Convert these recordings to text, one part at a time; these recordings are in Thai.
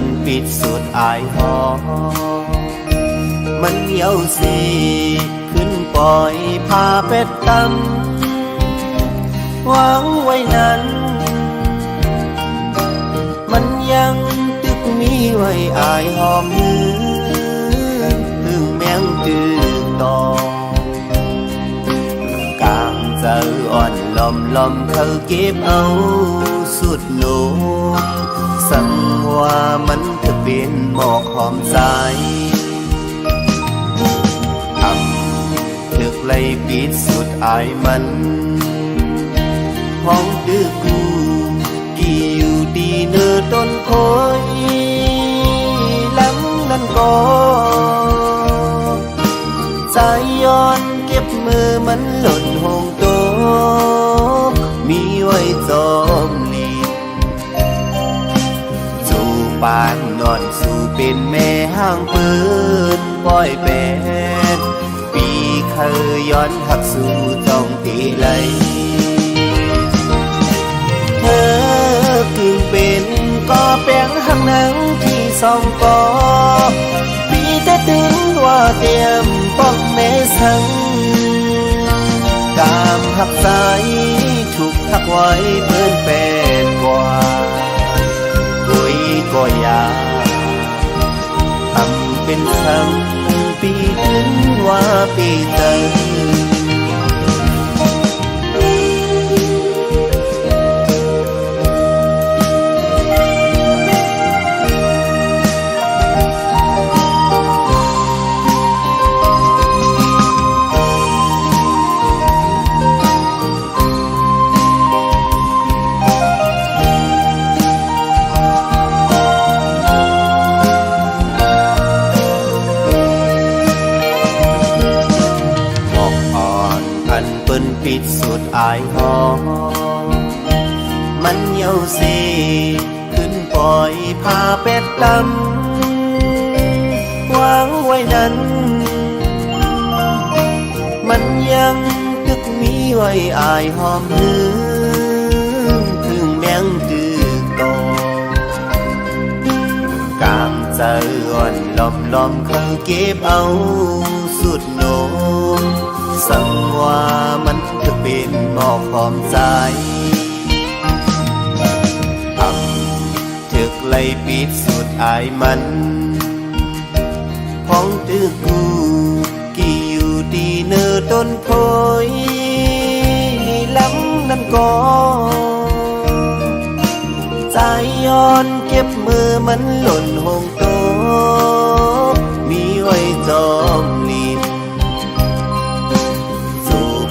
นปิดสุดอายหอมันเหี่ยวสีขึ้นปล่อยพาเป็ดตำวางไว้นั้นมันยังตึกมีไว้อายหอมมือถึงแมงจืดต่อกางเจออ่อนลอมเธอเก็บเอาสุดโลกสังว่ามันจะเป็นหมอกหอมใจทำถึกไล่ปิดสุดอายมันห้องดื้อกูกี่อยู่ดีเนื้อต้นโคยล้ำนั่นก็ใจย้อนเก็บมือมันหล่นหงโตมีไว้จอมลีสู่ปานนอนสู่เป็นแม่ห้างปืนปล่อยเป็ดปีเคยย้อนหักสู่จ้องตีไหลเธอกึ่งเป็นก็แป้งหักหนังที่สองกอปีแต่ถึงว่าเตรียมป้องแม่สังกามหักสายถูกทักไว้เพื่อนเป็นกว่ากุยก็อยากทำเป็นซ้ำปีถึงว่าปีเจอปิดสุดอายหอมันเหี่ยวสีขึ้นปล่อยพาเป็ดตำวางไว้นั้นมันยังตึกมีไว้อายหอมหือถึงแมงจืดโตกางใจอ่อนลอมเขาเก็บเอาสุดโนสังว่ามันจะเป็นหมอกหอมใจทำถึกไล่ปิดสุดอายมันพ้องตึกกูกี่อยู่ดีเนื้อต้นโพยล้ำนั่นก็ใจย้อนเก็บมือมันหล่นหงโตมีไว้จอมลี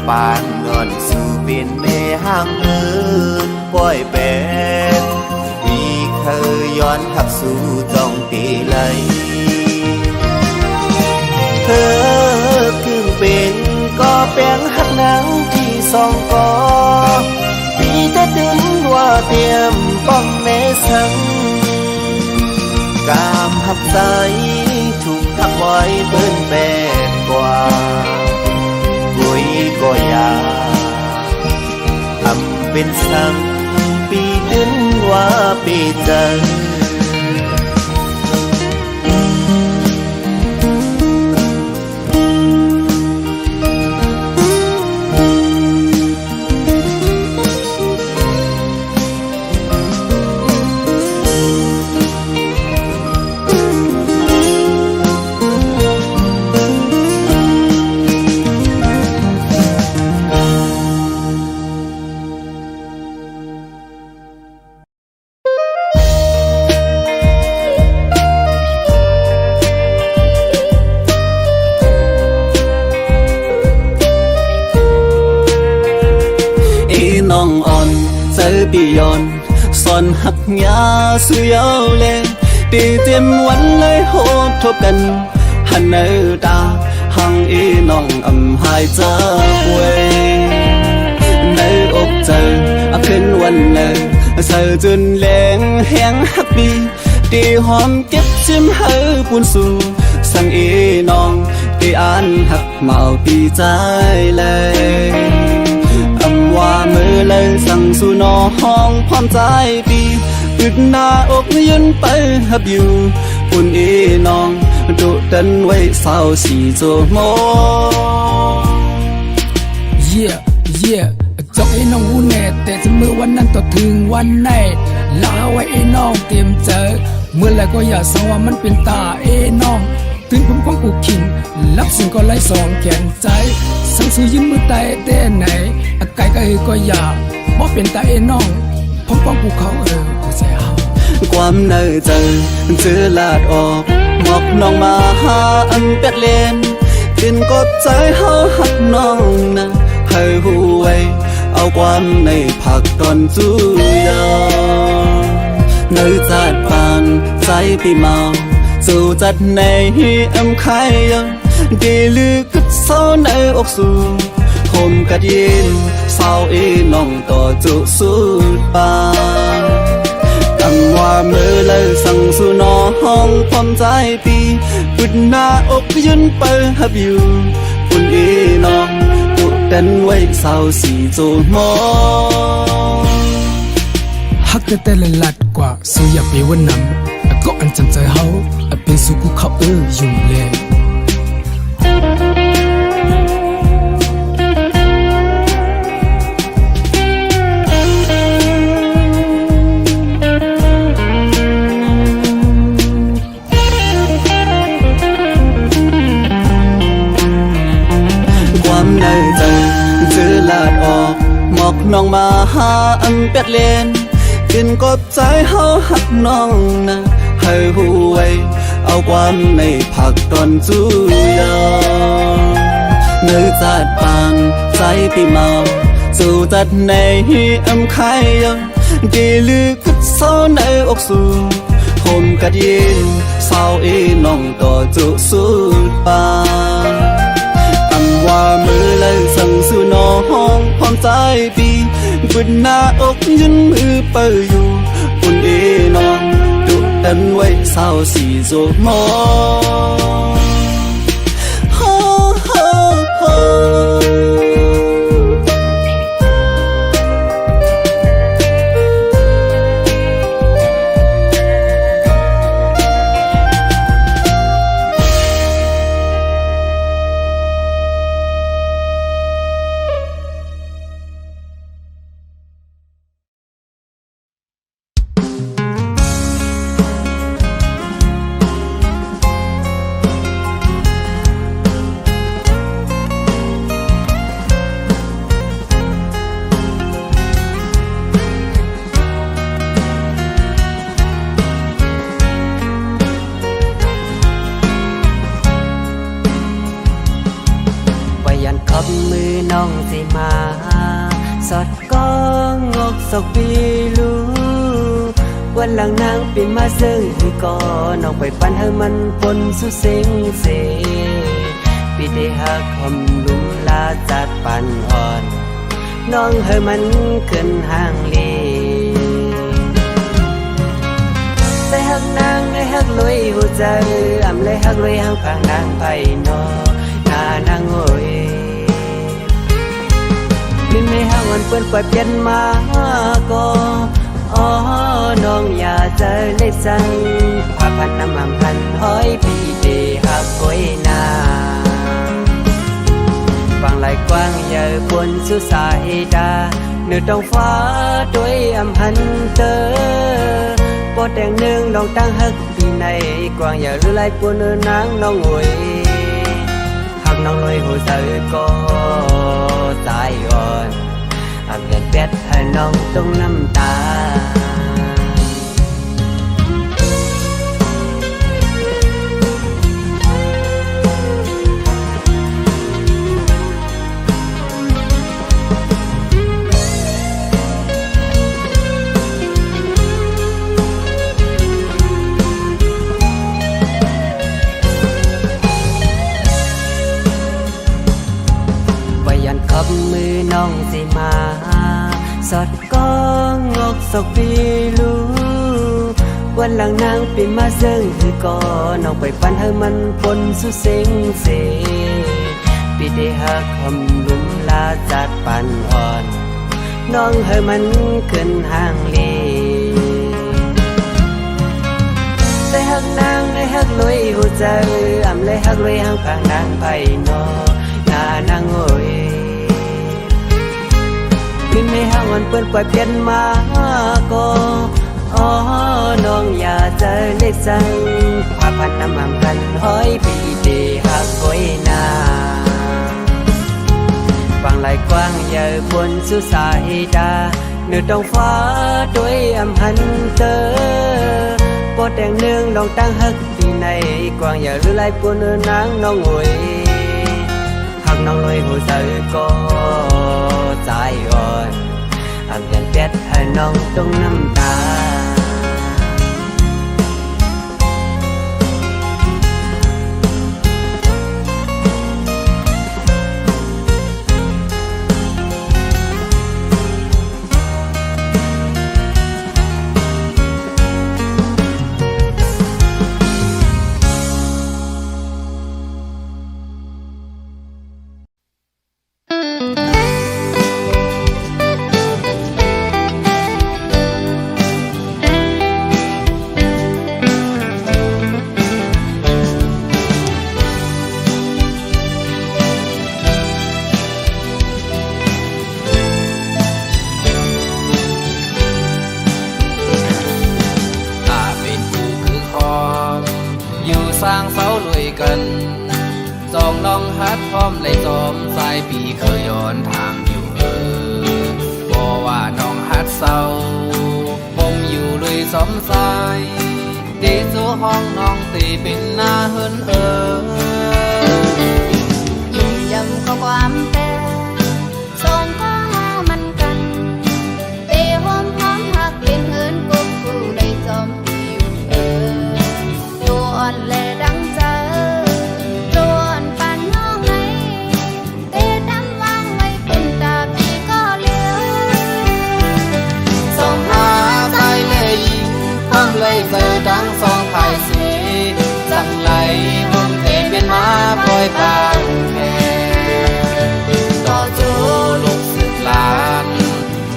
ปานนอนสู่เป็นแม่ห้างเอินปล่อยเป็ดปีเคยย้อนหักสู่จ้องตีไหลเธอคือเป็นก็แป้งหักหนังที่สองกอปีแต่ดึงว่าเตรียมป้องแม่สังกามหักใจถูกทักไว้เบิ้นแปดกว่ากุยก็อยากทำเป็นสังปีดึงว่าปีเจอปีย้อนสอนหักยาสุยาวเลปีเต็มวันเลยโหดทบกันหันเนื้อตาหังอีน้องอำหายจากเวในอกเจอขึ้นวันเลยเสือจนแรงแห้งหักปีตีหอมเก็บจิ้มเฮอปูนสู่สั่งอีน้องตีอ่านหักเมาปีใจเลยว่ามือเลยสั่งสู่นอห้องพร้อมใจปี ปิดหน้าอกยืนไปหับอยู่ปุ่นอีน้องดุดันไว้สาวสีโจโมจอกไอ้น้องหูแน่แต่เสมอวันนั้นต่อถึงวันไหนลาไว้ไอ้น้องเตรียมเจอเมื่อไรก็อย่าสังว่ามันเป็นตาไอ้น้องถึงผมของกูขิงรับสิ่งก็ไล่สองแขนใจสังสือยืนมือไตแต่ไหนไก่ก็ก็อย่าบ่เป็นตาไอ้น้องผมของกูเขากูใส่เอาความเนื้อเจอลาดออกหมอกน้องมาหาอันเป็ดเลนกินกบใจเฮาหักน้องนะให้หูไว้เอาความในผักตอนจูยาเนื้อจัดปานใจปีเมาสู่จัดในอำไข่ยังดีลือกุดเศร้าในอกสู่ผมกัดยินเศร้าอีน้องต่อจุสุดปานคำว่ามือเลยสั่งสู่น้องห้องความใจปีปุดหน้าอกยืนไปหับอยู่ปุ่นอีน้องตุดันไว้สาวสีโจมอฮักแต่ละลัดกว่าสู้อย่าไปวันนำก็อันจันใจเฮาเป็นสุขเขาอยู่เลยความในใจเจอลาดออกหมอกน้องมาหาอันเป็ดเลนกินกบใจเฮาหักน้องนะให้หูไว้เอาความในผักตอนจูยาเนื้อจัดปานใจปีเมาสู่จัดในอำไข่ยังดีลือกุดเศร้าในอกสู่ผมกัดยินเศร้าอีน้องต่อจุสุดปานว่ามือเลยสั่งสู่น้องความใจปีบุญหน้าอกยืนมือเปิดอยู่ปุ่นอีน้องดุดันไว้สาวสีโจมอมือน้องสิมาสอดก้องงอกศกปีลูวันหลังนางปีมาซึ่งที่ก่อน้องไปปันให้มันปนสุเซ็งเสปีได้หักคำลุมลาจัดปันอ่อนน้องให้มันขึ้นห่างเลได้หักนางได้หักลอยหัวใจอ่ำเลยหักลอยห่างพางนางไปนอหน้านางโอยมินไม่ห่างวันเปื้อนปล่อยเปลี่ยนมาก็อ๋อน้องอย่าเจอเล็กสั่งพาพันน้ำมันพันห้อยพี่เดหักก้อยนาฟังไหลกว้างใหญ่บนสุสายดาเนื้อท้องฟ้าด้วยอำพันเตอปอดแดงหนึ่งน้องตั้งหักปีในกว้างใหญ่หรือไหลปนเนื้อนางน้องหวยหักน้องลอยหัวใจก็ตายอ่อนหักเงินเป็ดให้น้องต้องน้ำตาขับมือน้องสิมาสอดก้องงอกศกปีลูวันหลังนางปีมาซึ่งคือก่อน้องไปปันให้มันปนสุเซ็งเสปีได้หักคำลุมลาจัดปันอ่อนน้องให้มันขึ้นห่างเล เลยฮักนางเลยฮักลุยหูเจอเลยฮักลุยฮักปางนางไผ่นอนานางโอยมินไม่ฮักวันเปิ้นปล่อยเปลี่ยนมาก็อ๋อน้องอย่าเจอเล็กสังพาพันน้ำมันกันห้อยปีเดฮักก้อยนาฟังไหลกว้างใหญ่บนสุสายดาเหนือท้องฟ้าด้วยอำหันเตอปอดแดงเนืองลองตั้งฮักปีในกว้างอย่าลือไหลปวนนางน้องโวยหักน้องลอยหัวใจก็ใจอ่อนอันเปลี่ยนแปดให้น้องต้องน้ำตาสร้างเสาลุยกันจองน้องฮัดพร้อมเลยจอมสายปีเคยย้อนทางอยู่บอกว่าน้องฮัดเศร้าผมอยู่ลุยสมสายตีจูห้องน้องตีเป็นหน้าเฮินยุ่งยำก็ความแต่สองก็มันกันตีหอมหอมหักเป็นเฮินกุ๊กกูได้จอมตัวอ่อนแลดังเจอล้วนปันน้องไงเตะดำวางไว้เป็นตาปีก็เลี้ยวส่งหาใจเลยยิงพร้อมเลยเจอดังสองภายสีสั่งไหลผมเตะเป็นมาปล่อยปางแค่ต่อจูลูกสึกลาน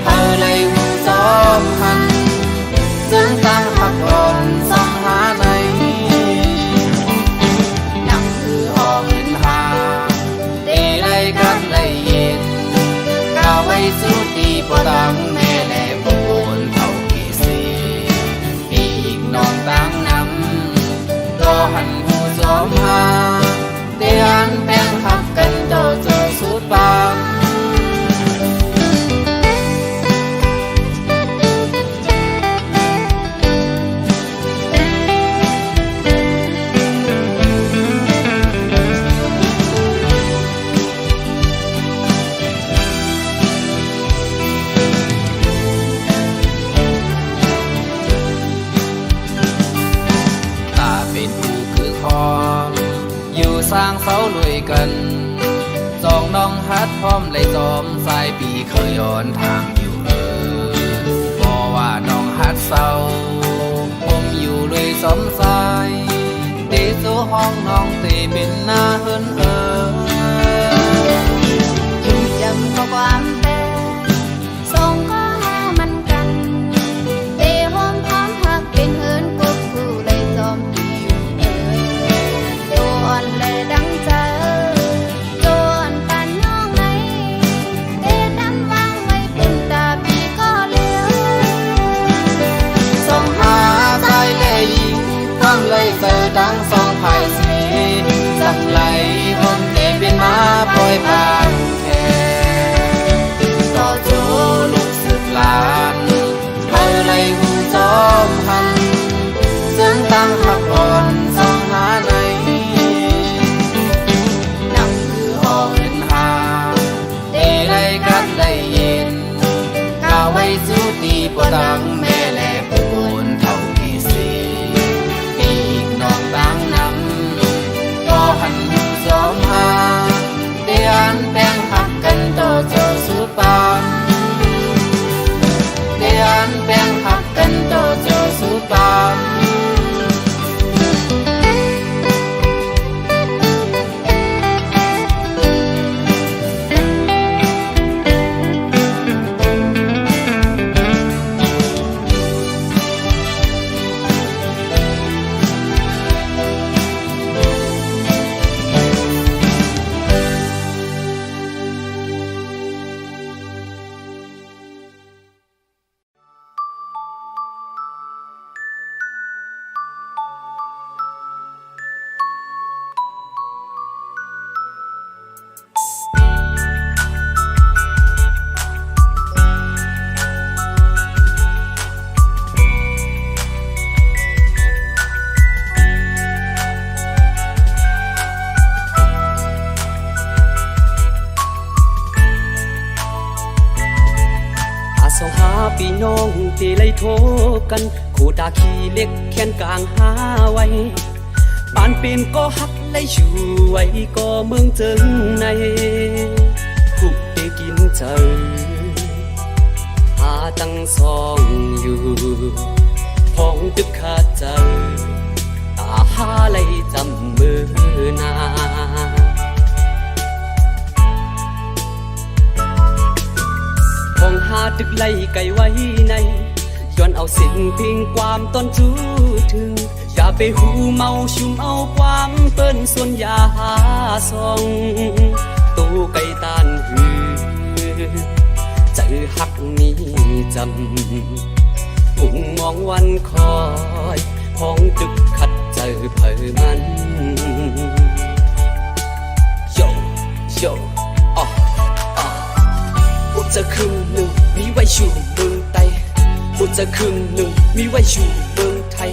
เธอเลยหูจอมหันจึงตั้งหักอ่อนส่องหาในสุดที่ปอดังแม่แหลมบนเท่ากี่สีปีกนอนตั้งน้ำก็หันหูจอมหาเตียนแป้งหักกันโตเจอสุดบางสร้างเสาลุยกันจองน้องฮัดพร้อมเลยจอมสายปีเคยย้อนทางอยู่บอกว่าน้องฮัดเศร้าผมอยู่ลุยสมสายตีสู้ห้องน้องตีเป็นหน้าเฮินยุ่งยำก็ความแต่สองก็มันกันตีหอมหอมหักเป็นเฮินกุ๊กกูได้จอมตัวอ่อนแลดังเจอตัวอ่อนปันน้องไงเตะดำวางไว้เป็นตาปีก็เลี้ยวส่งหาใจเลยยิงความเลยเจอดังสองภายสีสักไหลผมเตะเป็นมาปล่อยปางแค่ต่อจูลูกสึกลานเธอเลยหูจอมหันจึงตั้งหักอ่อนส่องหาในสุดที่ปอดังแม่แหลมบนเท่ากี่สีปีกนอนตั้งน้ำก็หันหูจอมหาเตียนแป้ พี่น้องที่ไล่โทกันคู่ตาขี้เล็กแขนกลางหาไว้บ้านเป็นก็ฮักไล่ชูไว้ก็เมืองเจิงในผู้ได้กินเจอหาตั้งซองอยู่พ้องตึกขาดเจอตาหาไล่จำมือนาของหาตึกไล่ไก่ไว้ในย้อนเอาสิ่งพิงความต้นจูถึงอย่าไปหูเมาชุมเอาความเปิ้นส่วนอย่าหาซองตู้ไก่ตานหือใจหักนี้จำมุ่งมองวันคอยพ้องตึกขัดเจอเผยมันโยโยพูดจะครึ่งหนึ่งมีไว้ชูเมืองไตพูดจะครึ่งหนึ่งมีไว้ชูเมืองไทย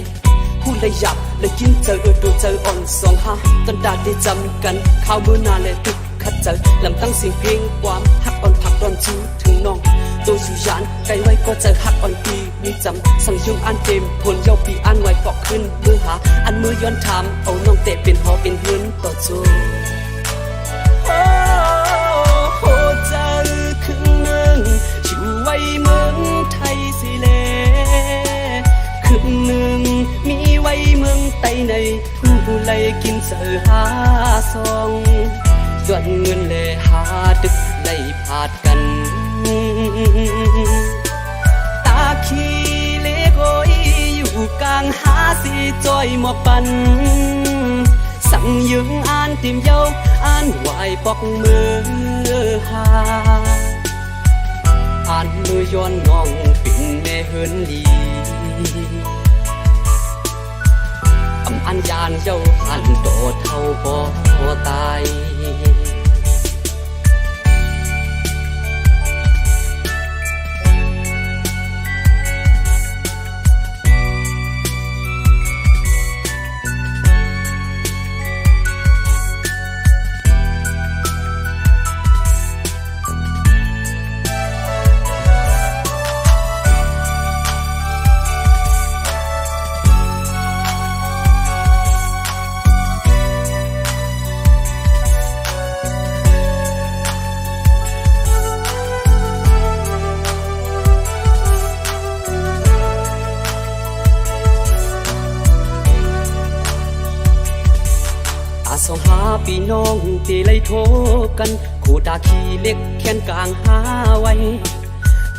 พูดเลยหยับเลยกินเจอตัวเจออ่อนสองหาตอนดาได้จำกันข้าวมือนานเลยตึกขัดเจอลำตั้งเสียงเพลงความฮักอ่อนผักตอนจูถึงน้องตัวอยู่ยานไกลไว้ก็เจอฮักอ่อนปีมีจำสั่งยุ่งอันเต็มผลเย้าปีอันไว้ฟอกขึ้นมือหาอันมือย้อนถามเอาน้องเตะเป็นหอเป็นเฮือนต่อจูอยู่ไว้เมืองไทยสิเลครึ่งหนึ่งมีไว้เมืองไตในผู้ไล่กินเสือหาซองย้อนเงินเลหาตึกไล่พาดกันตาขี้เล็กโอยอยู่กลางหาสีจอยหมอกปันสั่งยึงอ่านติมเย้าอ่านไหวปอกมือหาอ่านมือย้อนน้องปิ่นแม่เฮินลีอันยานเจ้าหันโตเท่าบ่ตายสองหาพี่น้องที่ไล่โทกันคู่ตาขี้เล็กแขนกลางหาไว้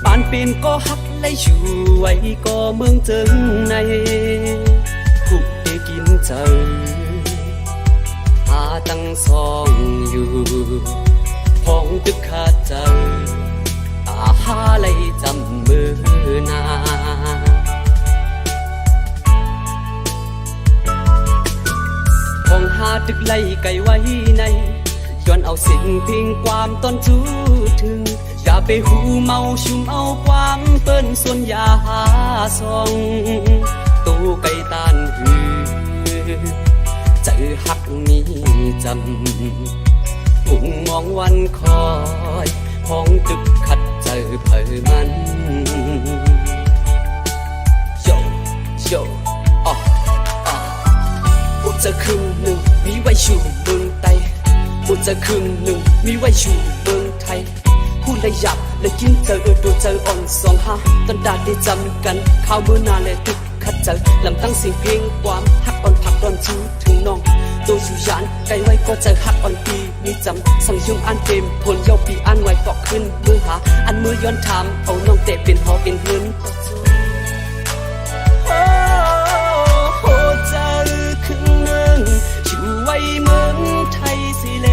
บ้านเป็นก็ฮักไล่ชูไว้ก็เมืองเจิงในผู้ได้กินเจอหาตั้งซองอยู่พ้องตึกขาดเจอตาหาไล่จำมือนาของหาตึกไล่ไก่ไว้ในย้อนเอาสิ่งพิงความต้นจูถึงอย่าไปหูเมาชุมเอาความเปิ้นส่วนอย่าหาซองตู้ไก่ตานหือใจหักนี้จำมุ่งมองวันคอยพ้องตึกขัดเจอเผยมันโยโยพูดจะครึ่งหนึ่งมีไว้ชูเมืองไตพูดจะครึ่งหนึ่งมีไว้ชูเมืองไทยพูดเลยหยับเลยกินเจอตัวเจออ่อนสองหาตอนดาได้จำกันข้าวมือนานเลยตึกขัดเจอลำตั้งเสียงเพลงความฮักอ่อนผักตอนจูถึงน้องตัวอยู่ยานไกลไว้ก็เจอฮักอ่อนปีมีจำสั่งยุ่งอันเต็มผลเย้าปีอันไว้ฟอกขึ้นมือหาอันมือย้อนถามเอาน้องเตะเป็นหอเป็นเฮือนอยู่ไว้เมืองไทยสิเล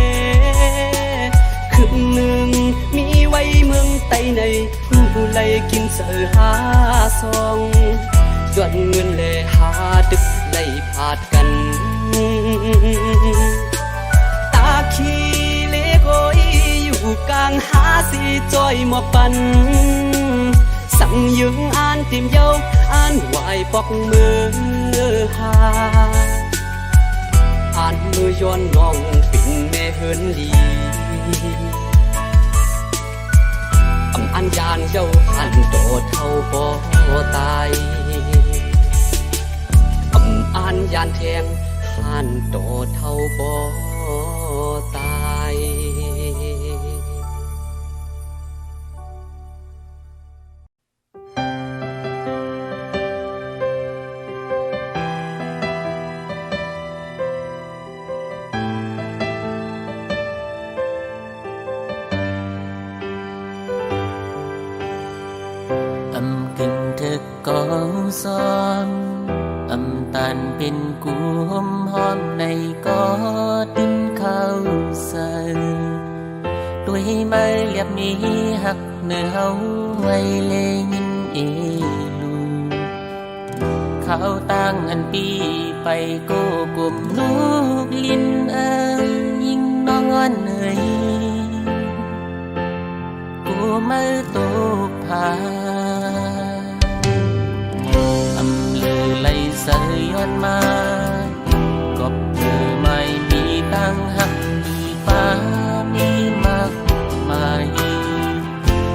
ครึ่งหนึ่งมีไว้เมืองไตในผู้ไล่กินเสือหาซองย้อนเงินเลหาตึกไล่พาดกันตาขี้เล็กโอยอยู่กลางหาสีจอยหมอกปันสั่งยึงอ่านติมเย้าอ่านไหวปอกมือหาอ่านมือย้อนน้องปิ่นแม่เฮินลี อันยานเจ้าอันโตเท่าบ่ตายอันยานแทงอันโตเท่าบ่ตายกึ่งเธอก็ซ้อมตันเป็นกูหอมหอมในก็ดินเข้าใส่ด้วยไม้เรียบนี้หักเนื้อเฮาไว้เลยยินเอลูเขาตั้งอันปีไปโก้กลมลูกลิ้นยิงน้องอ่อนเนยกูมาตกผาไล่เสยย้อนมาก็เธอไม่มีตั้งหักมีฟ้ามีมากมาย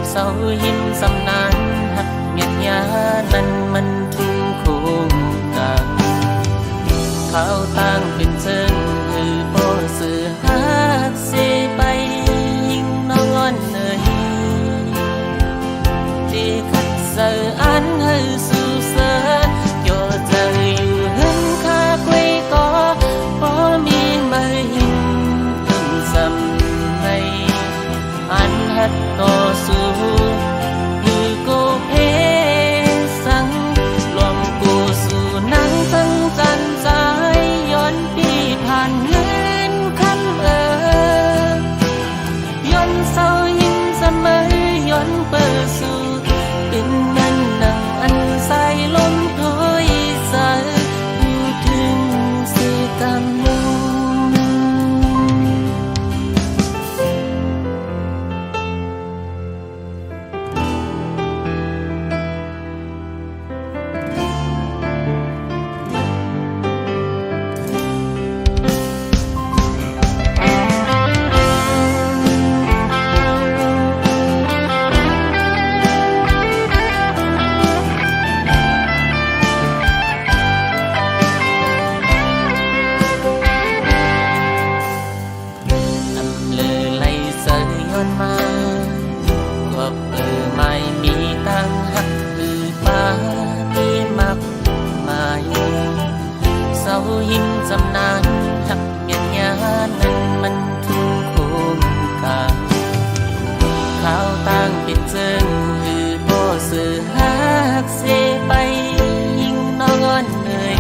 เสาหินสำนานหักเมียดยานั้นมันทุ่งโคงกันเขาตั้งเป็นเชิงคือโบสือหักเสไปยิงน้องอ่อนเนยที่ขัดเสยอันให้สู่เสยต่อสู้อยู่กูเพสังรวมกูสู่นังตั้งจันใจย้อนปีผ่านเงินคำย้อนเศร้ายิ้มเสมอย้อนเปิดสู่เป็นนั่นนังอันใสลมถอยใสอยู่ถึงสิกรรมหินสำนานหักเมียนยานั้นมันทุ่งโคงกาข้าวตั้งเป็นเจิงคือโบสือหักเสไปยิงน้องอ่อนเนย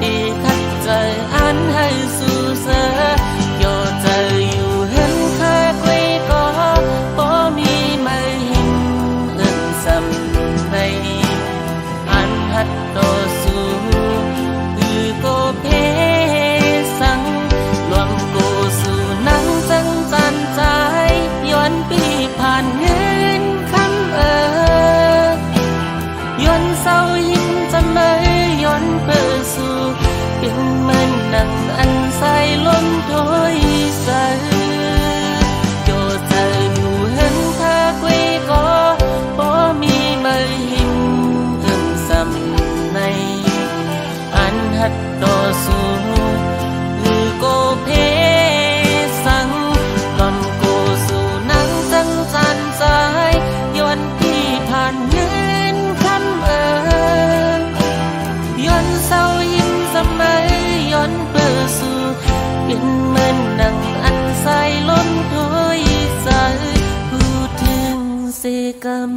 อีขัดใจอันให้สู่เสยโยใจอยู่เห็นแค่คุยก็บ่มีไม่หินเอิ้นสำในอันหัดโตสู่กูเพสังรวมกูสู่นังจังจันใจย้อนปีผ่านเงินคำย้อนเศร้ายิ้มจะไม่ย้อนเปิดสู่เป็นเหมือนนังอันใสลมถอยใสโยใจอยู่เห็นถ้าคุยก็บ่มีไม่หิมเอิ้นสำในอันหัดต่อสู้คือโกเพสังลมกูสู่นังจังจันใจย้อนที่ผ่านเงินคำย้อนเศร้ายิ้มเสมอย้อนเปิดสู่เป็นเหมือนนังอันใสลมถอยใสพูดถึงเสกรรม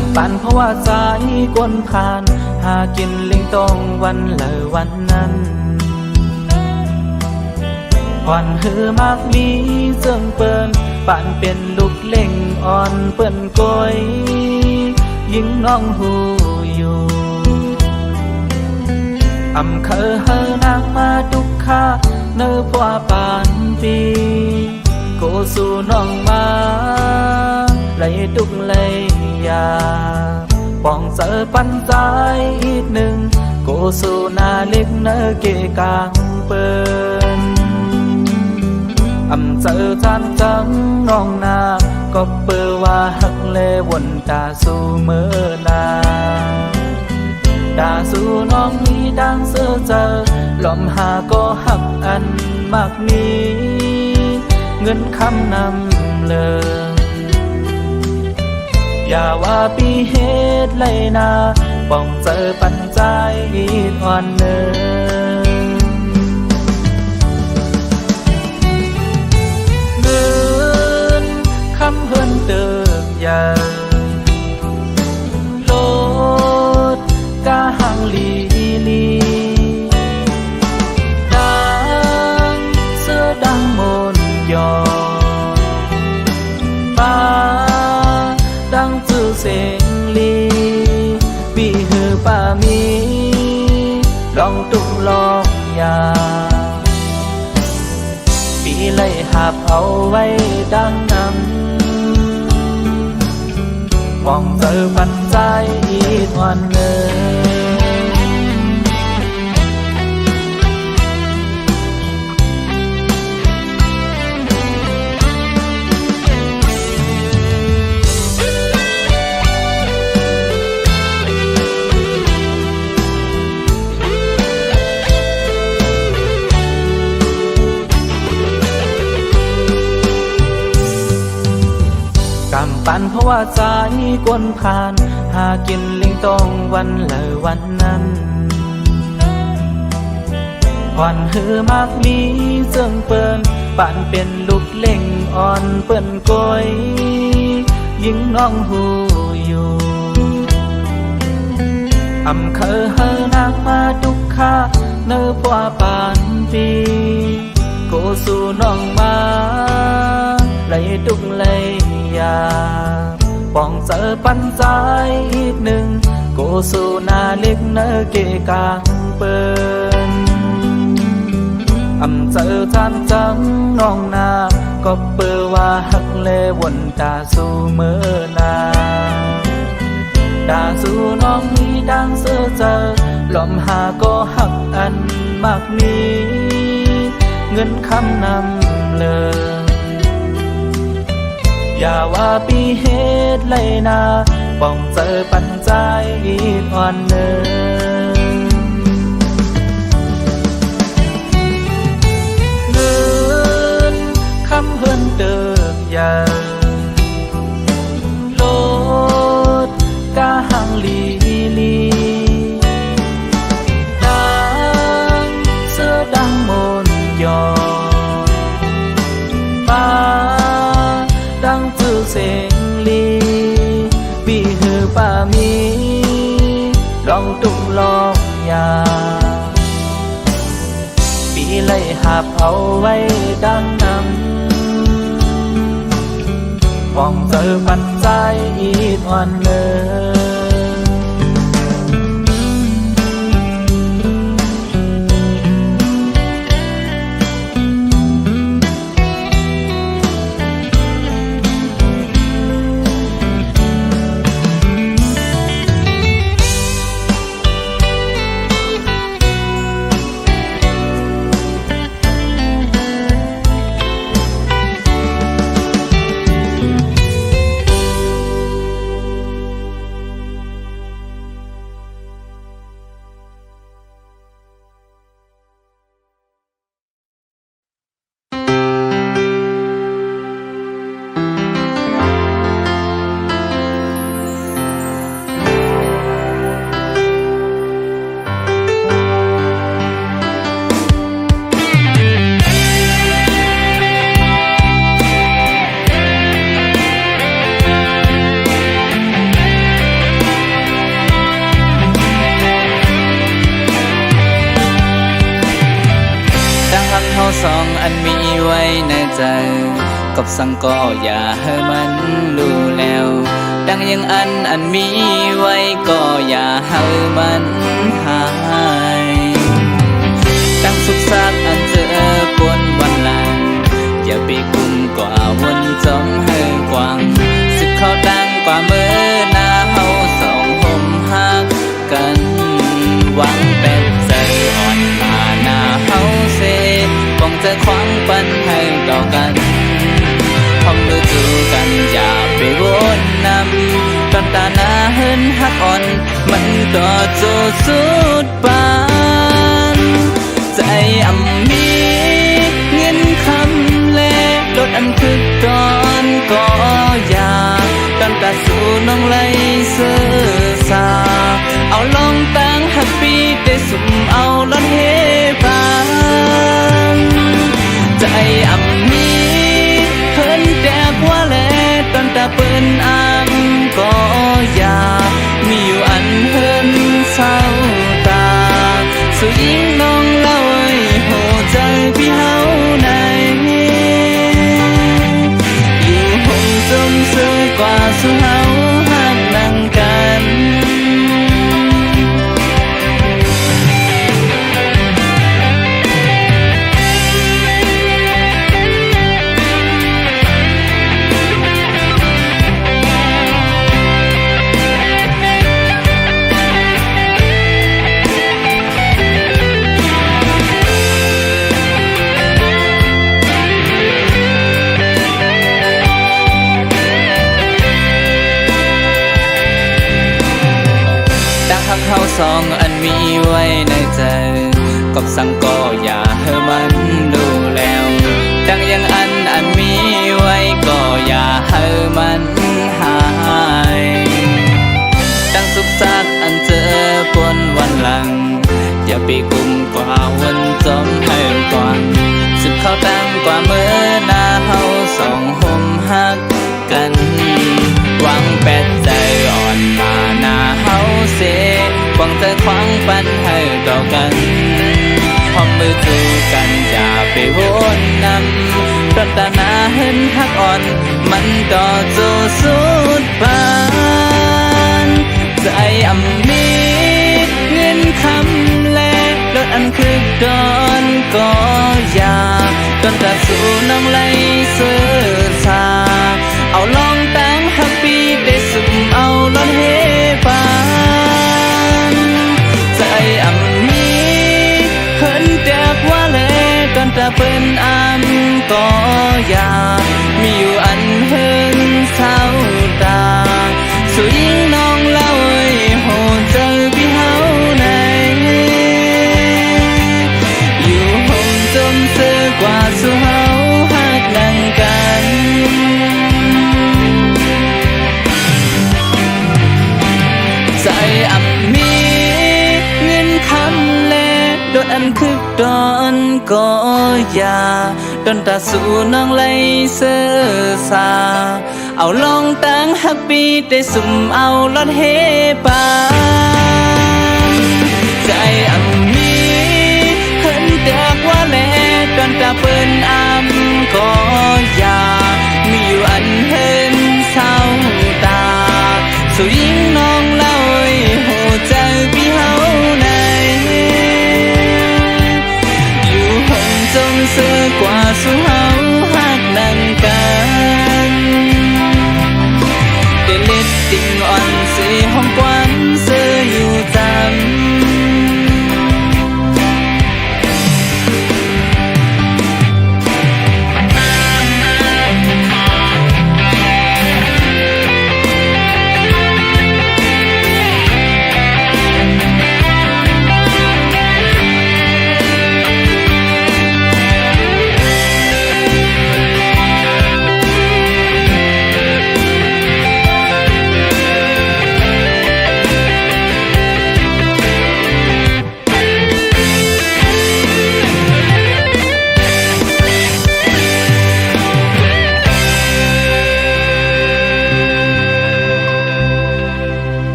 ำปั่นเพราะว่าใจกวนผ่านหากินลิงตรงวันเลยวันนั้นอ่อนหือมากมีเสื่องเปิ้นป่านเป็นลูกเล่งอ่อนเปิ้นก้อยยิงน้องหูอยู่อำเคอเฮอนางมาทุกข้าเนื้อพว่าปานปีโกสู่น้องมาเลยทุกเลยยาปองเจอปันใจอีกหนึ่งโกสู่นาเล็กเนื้อเกกางเปิ้นอำเจอจานจังน้องนาก็เปิดว่าหักเลวนตาสู่เมื่อนาตาสู่น้องนี้ดังเสือเจอลมหาก็หักอันมากมีเงินคำนำเลยอย่าว่าปีเหตุเลยนาป้องเจอปัญใจอ่อนเนินเงินคำเพิ่นเติมยาโลดกะหังลีลีดังเสื้อดังมนยอป้าดังจื้อเสียงลีบีหือป้ามีลองตุกลองยาปีไล่หาบเอาไว้ดังนำมองเจอปันใจอีกวันเลยกำปั่นเพราะว่าใจกวนผ่านหากินลิงตรงวันเลยวันนั้นอ่อนหือมากมีเสื่องเปิ้นป่านเป็นลูกเล่งอ่อนเปิ้นก้อยยิงน้องหูอยู่อำเคอเฮอนางมาทุกข้าเนื้อพว่าปานปีโกสู่น้องมาเลยทุกเลยยาป้องเจอปันใจอีกหนึ่งโกสู่นาเล็กเนื้อเกกางเปิ้นอำเจอจานจังน้องนาก็เปิดว่าหักเลวนตาสู่เมื่อนาตาสู่น้องนี้ดังเสือเจอลมหาก็หักอันมากมีเงินคำนำเลยอย่าว่าปีเหตุเลยนาป้องเจอปัญใจอ่อนเนินเงินคำเพิ่นเติมยาโลดกะหังลีลีดังเสื้อดังมนยอป้าดังจื้อเสียงลีบีหือป้ามีลองตุกลองยาปีไล่หาบเอาไว้ดังนำมองเจอปันใจอีกวันเลย อันมีไว้ในใจกับสังก็อย่าให้มันดูแล้วดังยังอันมีไว้ก็อย่าให้มันหายดังสุขสักอันเจอปนวันหลังอย่าไปกุมกว่าวนจมให้กว้างสึกเขาดังกว่าเมื่อหน้าเฮาสองห่มหักกันหวังเป็นใจอ่อนมาหน้าเฮาเสป้องจะคว้างปันให้ต่อกันพร้อมมือจูกันอย่าไปวนนำตอนตาหน้าเหินหักอ่อนมันก็จะสุดปานใจมีเงินคำเล่ลดอันคือก่อนก็อย่าตอนตาสู่น้องไหลเสือสาเอาลองตั้งฮัปปี้ได้สุ่มเอาลดเฮบานใจมีเพิ่นแดกว่าแลตอนตาเปิ้นก็อย่ามีอยู่อันเพิ่นเศร้าตาสู่ยิ่งน้องเล่าโหใจพี่เฮาในอยู่ห้องจมซื้อกว่าสู่เฮาหักนั่งกันหักเฮาสองอันมีไว้ในใจกับสังก็อย่าให้มันดูแล้วดังยังอันมีไว้ก็อย่าให้มันหายดังสุขสักอันเจอปนวันหลังอย่าไปกุมกว่าวันจมให้ก่อนสึกเขาดังกว่าเมื่อหน้าเฮาสองห่มหักกันหวังแปดใจอ่อนมาหน้าเฮาเสหวังจะคว้างปันให้ต่อกันพร้อมมือจูกันอย่าไปวนนำตอนตาหน้าเห็นหักอ่อนมันก็จะสุดปานใจมีเงินคำแลลดอันคือก่อนก็อย่าตอนตาสู่น้องไหลเสือสาเอาลองตั้งฮัปปี้ได้สุ่มเอาลดเฮปานใจมีเพิ่นแดกว่าแลตอนตาเปิ้นก็อย่ามีอยู่อันเฮินเศร้าตาสู่ยิ่งน้องเล่าโหเจอพี่เฮาในอยู่ห้องจมซื้อกว่าสู่เฮาหักนั่งกันใจมีเงินคำแลโดนอันคือตอนก็อย่าตอนตาสู่น้องไหลเสือสาเอาลองตั้งฮัปปี้ได้สุ่มเอาลดเฮปานใจมีเพิ่นแดกว่าแลตอนตาเปิ้นก็อย่ามีอยู่อันเห็นเศร้าตาสู่ยิ่งน้องเล่าโหใจพี่เฮาในอยู่ห้องจมซื้อกว่าสู่เฮา